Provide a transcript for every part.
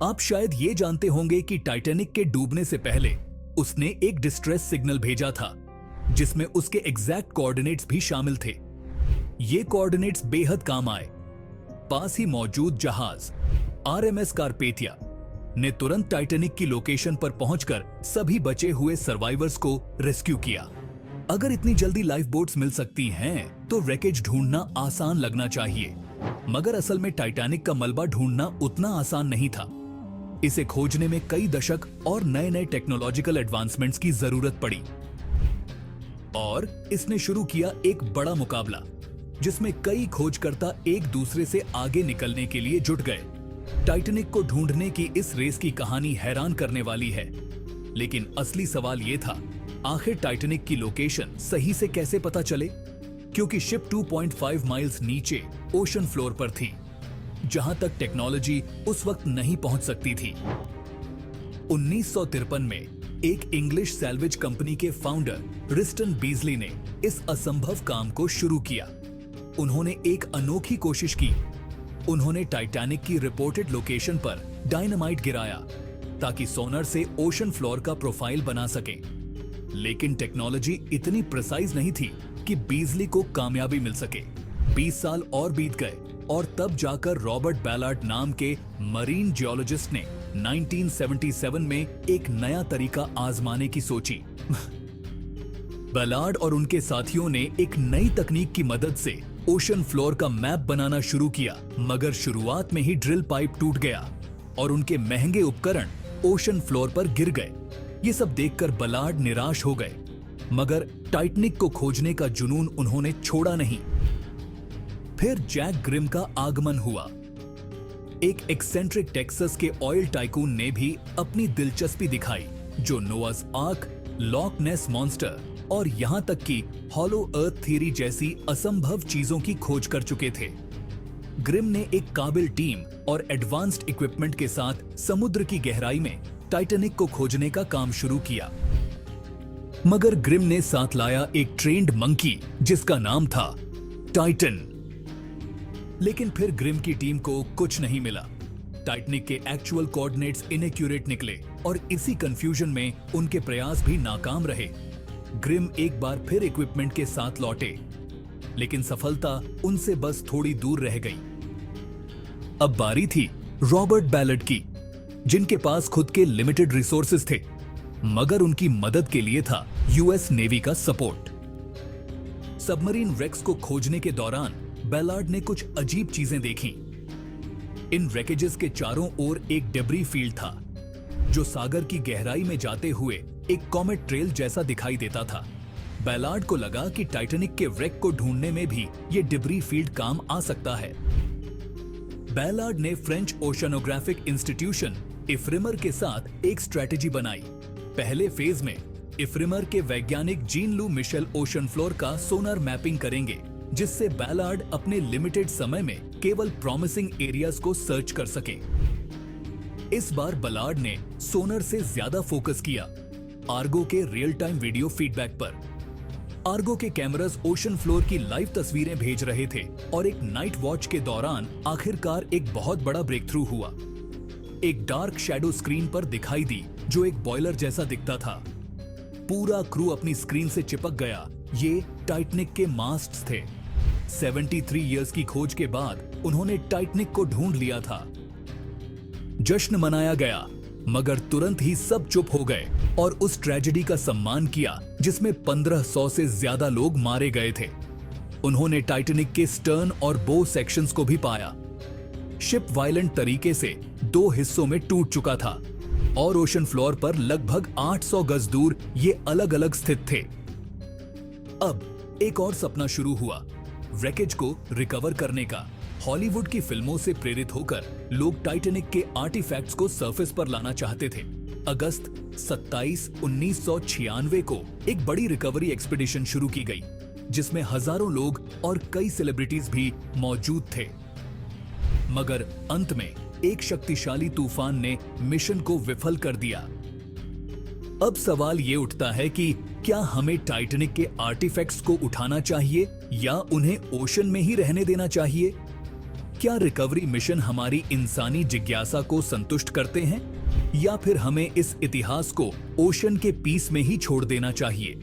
आप शायद ये जानते होंगे कि टाइटैनिक के डूबने से पहले उसने एक डिस्ट्रेस सिग्नल भेजा था जिसमें उसके एग्जैक्ट कोऑर्डिनेट्स भी शामिल थे। ये कोऑर्डिनेट्स बेहद काम आए। पास ही मौजूद जहाज आरएमएस कारपेथिया ने तुरंत टाइटैनिक की लोकेशन पर पहुंचकर सभी बचे हुए सर्वाइवर्स को रेस्क्यू किया। अगर इतनी जल्दी लाइफ बोट्स मिल सकती हैं, तो रैकेज ढूंढना आसान लगना चाहिए, मगर असल में टाइटैनिक का मलबा ढूंढना उतना आसान नहीं था। इसे खोजने में कई दशक और नए नए टेक्नोलॉजिकल एडवांसमेंट्स की जरूरत पड़ी और इसने शुरू किया एक बड़ा मुकाबला जिसमें कई खोजकर्ता एक दूसरे से आगे निकलने के लिए जुट गए। टाइटैनिक को ढूंढने की इस रेस की कहानी हैरान करने वाली है, लेकिन असली सवाल यह था, आखिर टाइटैनिक की लोकेशन सही से कैसे पता चले? क्योंकि शिप 2.5 माइल्स नीचे ओशन फ्लोर पर थी, जहां तक टेक्नोलॉजी उस वक्त नहीं पहुंच सकती थी। 1953 में एक इंग्लिश सैल्वेज कंपनी के फाउंडर रिस्टन बीजली ने इस असंभव काम को शुरू किया। उन्होंने एक अनोखी कोशिश की। उन्होंने टाइटैनिक की रिपोर्टेड लोकेशन पर डायनामाइट गिराया ताकि सोनार से ओशन फ्लोर का प्रोफाइल बना सके। लेकिन टेक्नोलॉजी इतनी प्रिसाइज नहीं थी कि बीजली को कामयाबी मिल सके। 20 साल और बीत गए और तब जाकर रॉबर्ट बैलार्ड नाम के मरीन जियोलॉजिस्ट ने 1977 में एक नया तरीका आजमाने की सोची। बैलार्ड और उनके साथियों ने एक नई तकनीक की मदद से ओशन फ्लोर का मैप बनाना शुरू किया, मगर शुरुआत में ही ड्रिल पाइप टूट गया और उनके महंगे उपकरण ओशन फ्लोर पर गिर गए। ये सब देखकर बैलार्ड निराश हो गए, मगर टाइटैनिक को खोजने का जुनून उन्होंने छोड़ा नहीं। फिर जैक ग्रिम का आगमन हुआ। एक एक्सेंट्रिक टेक्सास के ऑयल टाइकून ने भी अपनी दिलचस्पी दिखाई, जो नोआस आर्क, लॉक नेस मॉन्स्टर और यहां तक कि हॉलो अर्थ थ्योरी जैसी असंभव चीजों की खोज कर चुके थे। ग्रिम ने एक काबिल टीम और एडवांस्ड इक्विपमेंट के साथ समुद्र की गहराई में टाइटैनिक को खोजने का काम शुरू किया। मगर ग्रिम ने साथ लाया एक ट्रेन्ड मंकी जिसका नाम था टाइटन। लेकिन फिर ग्रिम की टीम को कुछ नहीं मिला। टाइटैनिक के एक्चुअल कोऑर्डिनेट्स इनएक्यूरेट निकले और इसी कंफ्यूजन में उनके प्रयास भी नाकाम रहे। ग्रिम एक बार फिर इक्विपमेंट के साथ लौटे, लेकिन सफलता उनसे बस थोड़ी दूर रह गई। अब बारी थी रॉबर्ट बैलार्ड की, जिनके पास खुद के लिमिटेड रिसोर्सेज थे, मगर उनकी मदद के लिए था यूएस नेवी का सपोर्ट। सबमरीन रेक्स को खोजने के दौरान बैलार्ड ने कुछ अजीब चीजें देखीं। इन रैकेजेस के चारों ओर एक डेब्री फील्ड था, जो सागर की गहराई में जाते हुए एक कॉमेट ट्रेल जैसा दिखाई देता था। बैलार्ड को लगा कि टाइटैनिक के wreck को ढूंढने में भी ये डिब्री फील्ड काम आ सकता है। बैलार्ड ने फ्रेंच ओशनोग्राफिक इंस्टीट्यूशन इफ्रिमर के साथ एक स्ट्रेटेजी बनाई। पहले फेज में इफ्रिमर के वैज्ञानिक जीन लू मिशेल ओशन फ्लोर का सोनार मैपिंग करेंगे, जिससे बैलार्ड अपने लिमिटेड समय में केवल प्रॉमिसिंग एरियाज को सर्च कर सके। इस बार बैलार्ड ने सोनार से ज्यादा फोकस किया आर्गो के रियल टाइम वीडियो फीडबैक पर। आर्गो के कैमरास ओशन फ्लोर की लाइव तस्वीरें भेज रहे थे और एक नाइट वॉच के दौरान आखिरकार एक बहुत बड़ा ब्रेक थ्रू हुआ। एक डार्क शैडो स्क्रीन पर दिखाई दी, जो एक बॉयलर जैसा दिखता था। पूरा क्रू अपनी स्क्रीन से चिपक गया। ये टाइटैनिक के मास्ट्स थे। 73 इयर्स की खोज के बाद उन्होंने टाइटैनिक को ढूंढ लिया था। जश्न मनाया गया, मगर तुरंत ही सब चुप हो गए और उस ट्रेजेडी का सम्मान किया जिसमें 1500 से ज्यादा लोग मारे गए थे। उन्होंने टाइटैनिक के स्टर्न और बो सेक्शंस को भी पाया। शिप वायलेंट तरीके से 2 हिस्सों में टूट चुका था और ओशन फ्लोर पर लगभग 800 गज दूर ये अलग अलग स्थित थे। अब एक और सपना शुरू हुआ, रैकेज को रिकवर करने का। हॉलीवुड की फिल्मों से प्रेरित होकर लोग टाइटैनिक के आर्टिफैक्ट्स को सरफेस पर लाना चाहते थे। अगस्त 27, 1996 को एक बड़ी रिकवरी एक्सपीडिशन शुरू की गई, जिसमें हजारों लोग और कई सेलिब्रिटीज भी मौजूद थे। मगर अंत में एक शक्तिशाली तूफान ने मिशन को विफल कर दिया। अब सवाल ये उठता है कि क्या हमें टाइटैनिक के आर्टिफैक्ट्स को उठाना चाहिए या उन्हें ओशन में ही रहने देना चाहिए? क्या रिकवरी मिशन हमारी इंसानी जिज्ञासा को संतुष्ट करते हैं या फिर हमें इस इतिहास को ओशन के पीस में ही छोड़ देना चाहिए?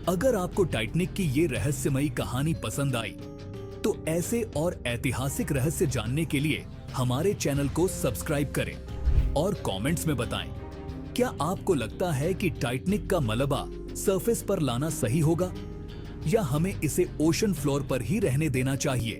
अगर आपको टाइटैनिक की ये रहस्यमयी कहानी पसंद आई तो ऐसे और ऐतिहासिक रहस्य जानने के लिए हमारे चैनल को सब्सक्राइब करें और कमेंट्स में बताएं, क्या आपको लगता है कि टाइटैनिक का मलबा सरफेस पर लाना सही होगा या हमें इसे ओशन फ्लोर पर ही रहने देना चाहिए?